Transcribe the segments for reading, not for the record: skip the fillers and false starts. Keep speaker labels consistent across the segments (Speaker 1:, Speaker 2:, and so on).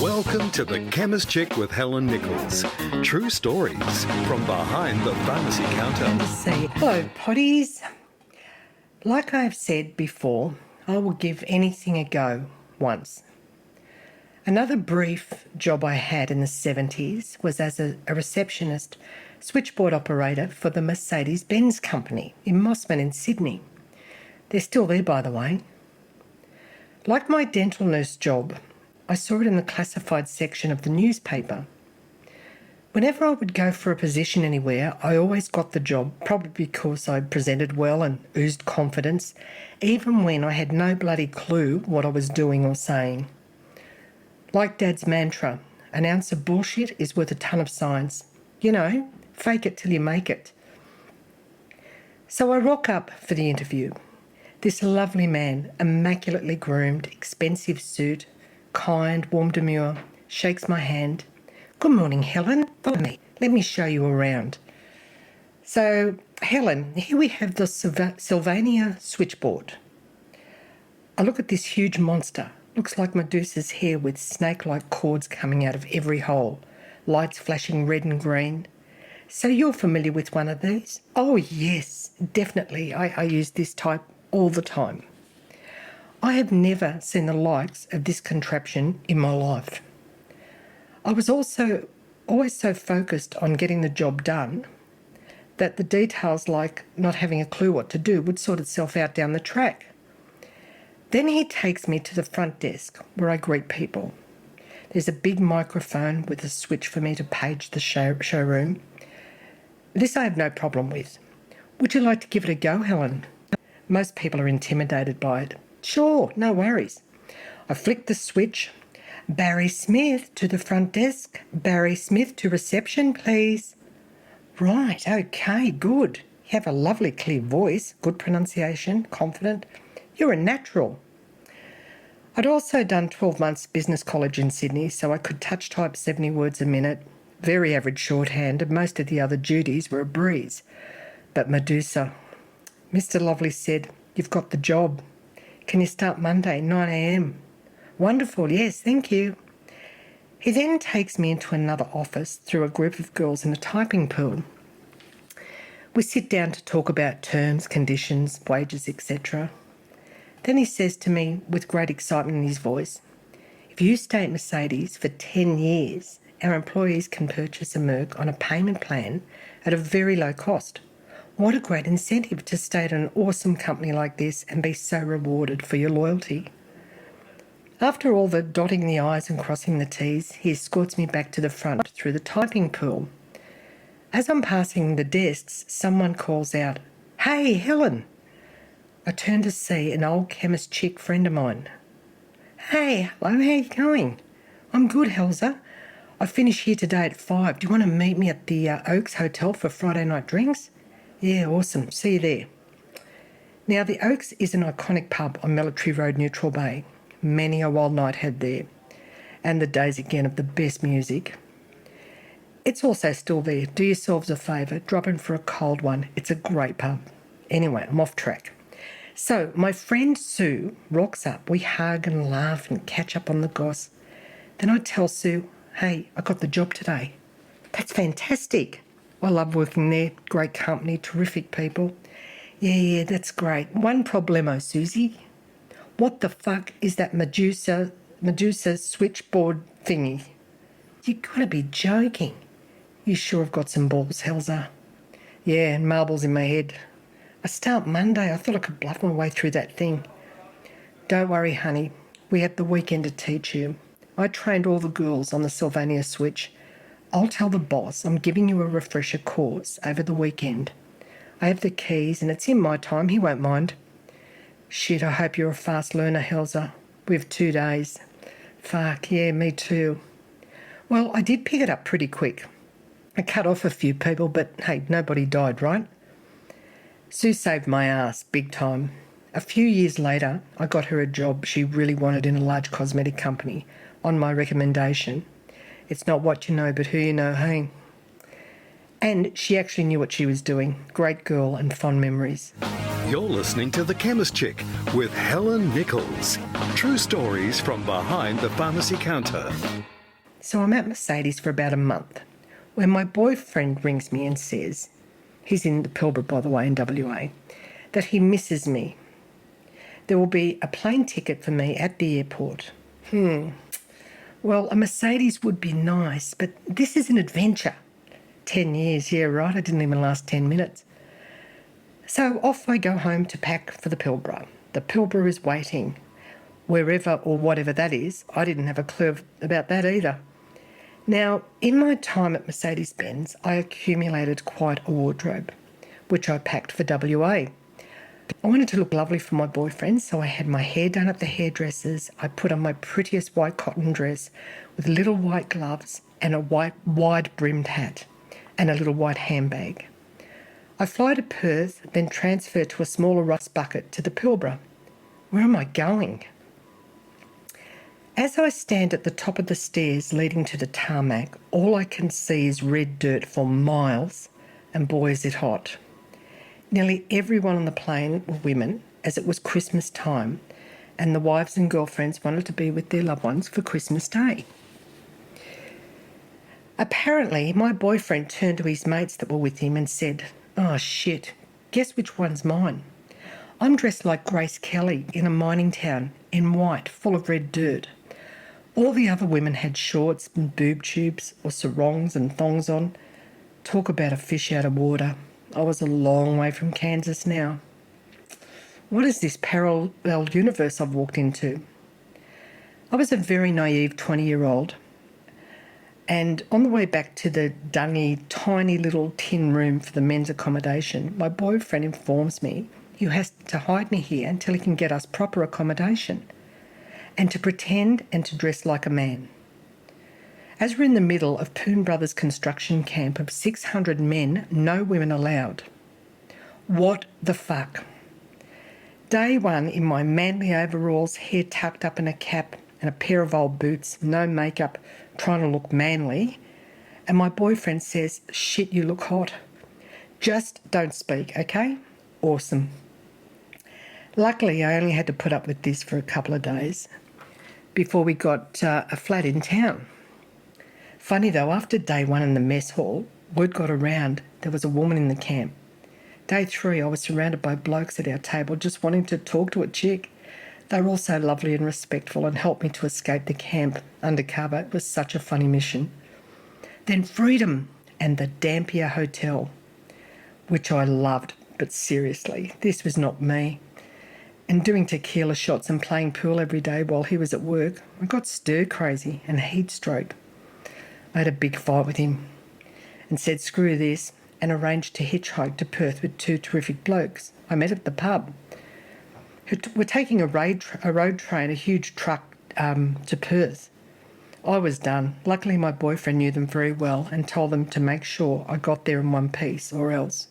Speaker 1: Welcome to the Chemist Chick with Helen Nichols. True stories from behind the pharmacy counter.
Speaker 2: Hello, potties. Like I've said before, I will give anything a go once. Another brief job I had in the 70s was as a receptionist, switchboard operator for the Mercedes Benz company in Mossman in Sydney. They're still there, by the way. Like my dental nurse job, I saw it in the classified section of the newspaper. Whenever I would go for a position anywhere, I always got the job, probably because I presented well and oozed confidence, even when I had no bloody clue what I was doing or saying. Like Dad's mantra, an ounce of bullshit is worth a ton of science. You know, fake it till you make it. So I rock up for the interview. This lovely man, immaculately groomed, expensive suit, kind, warm demure, shakes my hand. Good morning, Helen. Follow me. Let me show you around. So, Helen, here we have the Sylvania Switchboard. I look at this huge monster. Looks like Medusa's hair with snake-like cords coming out of every hole, lights flashing red and green. So you're familiar with one of these? Oh, yes, definitely. I use this type all the time. I have never seen the likes of this contraption in my life. I was also always so focused on getting the job done that the details like not having a clue what to do would sort itself out down the track. Then he takes me to the front desk where I greet people. There's a big microphone with a switch for me to page the showroom. This I have no problem with. Would you like to give it a go, Helen? Most people are intimidated by it. Sure, no worries. I flick the switch. Barry Smith to the front desk. Barry Smith to reception, please. Right, okay, good. You have a lovely clear voice, good pronunciation, confident. You're a natural. I'd also done 12 months business college in Sydney, so I could touch type 70 words a minute, very average shorthand, and most of the other duties were a breeze. But Medusa, Mr. Lovely said, "You've got the job. Can you start Monday, 9 a.m? Wonderful, yes, thank you. He then takes me into another office through a group of girls in a typing pool. We sit down to talk about terms, conditions, wages, etc. Then he says to me with great excitement in his voice, "If you stay at Mercedes for 10 years, our employees can purchase a Merc on a payment plan at a very low cost. What a great incentive to stay at an awesome company like this and be so rewarded for your loyalty." After all the dotting the I's and crossing the T's, he escorts me back to the front through the typing pool. As I'm passing the desks, someone calls out, "Hey, Helen." I turn to see an old Chemist Chick friend of mine. "Hey, hello, how you going?" "I'm good, Helza. I finish here today at 5. Do you want to meet me at the Oaks Hotel for Friday night drinks?" "Yeah, awesome. See you there." Now, the Oaks is an iconic pub on Military Road, Neutral Bay. Many a wild night had there, and the days again of the best music. It's also still there. Do yourselves a favour, drop in for a cold one. It's a great pub. Anyway, I'm off track. So, my friend Sue rocks up. We hug and laugh and catch up on the goss. Then I tell Sue, "Hey, I got the job today." "That's fantastic." "I love working there. Great company, terrific people." Yeah, that's great. One problemo, Susie." "What the fuck is that Medusa switchboard thingy?" "You gotta be joking." "You sure have got some balls, Helza." "Yeah, and marbles in my head. I start Monday. I thought I could bluff my way through that thing." "Don't worry, honey. We had the weekend to teach you. I trained all the girls on the Sylvania Switch. I'll tell the boss I'm giving you a refresher course over the weekend. I have the keys and it's in my time. He won't mind." "Shit, I hope you're a fast learner, Helza. We have 2 days." "Fuck, yeah, me too." Well, I did pick it up pretty quick. I cut off a few people, but hey, nobody died, right? Sue saved my ass big time. A few years later, I got her a job she really wanted in a large cosmetic company on my recommendation. It's not what you know, but who you know, hey? And she actually knew what she was doing. Great girl and fond memories.
Speaker 1: You're listening to The Chemist Chick with Helen Nichols. True stories from behind the pharmacy counter.
Speaker 2: So I'm at Mercedes for about a month when my boyfriend rings me and says, he's in the Pilbara, by the way, in WA, that he misses me. There will be a plane ticket for me at the airport. Well, a Mercedes would be nice, but this is an adventure. 10 years, yeah, right, I didn't even last 10 minutes. So off I go home to pack for the Pilbara. The Pilbara is waiting. Wherever or whatever that is, I didn't have a clue about that either. Now, in my time at Mercedes Benz, I accumulated quite a wardrobe, which I packed for WA. I wanted to look lovely for my boyfriend, so I had my hair done at the hairdressers. I put on my prettiest white cotton dress with little white gloves and a white wide-brimmed hat and a little white handbag. I fly to Perth, then transfer to a smaller rust bucket to the Pilbara. Where am I going? As I stand at the top of the stairs leading to the tarmac, all I can see is red dirt for miles, and boy is it hot. Nearly everyone on the plane were women, as it was Christmas time, and the wives and girlfriends wanted to be with their loved ones for Christmas Day. Apparently, my boyfriend turned to his mates that were with him and said, "Oh shit, guess which one's mine? I'm dressed like Grace Kelly in a mining town, in white, full of red dirt. All the other women had shorts and boob tubes or sarongs and thongs on. Talk about a fish out of water. I was a long way from Kansas now. What is this parallel universe I've walked into?" I was a very naive 20-year-old, and on the way back to the dungy, tiny little tin room for the men's accommodation, my boyfriend informs me he has to hide me here until he can get us proper accommodation, and to pretend and to dress like a man. As we're in the middle of Poon Brothers construction camp of 600 men, no women allowed. What the fuck? Day one in my manly overalls, hair tucked up in a cap and a pair of old boots, no makeup, trying to look manly, and my boyfriend says, "Shit, you look hot. Just don't speak, okay?" Awesome. Luckily, I only had to put up with this for a couple of days before we got a flat in town. Funny though, after day one in the mess hall, word got around there was a woman in the camp. Day three, I was surrounded by blokes at our table just wanting to talk to a chick. They were all so lovely and respectful and helped me to escape the camp undercover. It was such a funny mission. Then freedom and the Dampier Hotel, which I loved, but seriously, this was not me. And doing tequila shots and playing pool every day while he was at work, I got stir crazy and heat stroke. I had a big fight with him and said screw this and arranged to hitchhike to Perth with two terrific blokes I met at the pub who were taking a road train, a huge truck, to Perth. I was done. Luckily, my boyfriend knew them very well and told them to make sure I got there in one piece or else.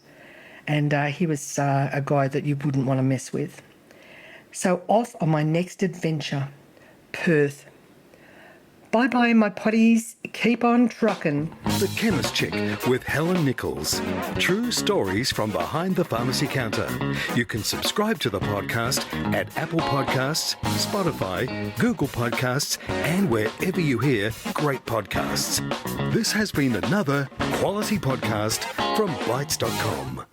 Speaker 2: And he was a guy that you wouldn't want to mess with. So off on my next adventure, Perth. Bye-bye, my potties. Keep on trucking.
Speaker 1: The Chemist Chick with Helen Nichols. True stories from behind the pharmacy counter. You can subscribe to the podcast at Apple Podcasts, Spotify, Google Podcasts, and wherever you hear great podcasts. This has been another quality podcast from Bytes.com.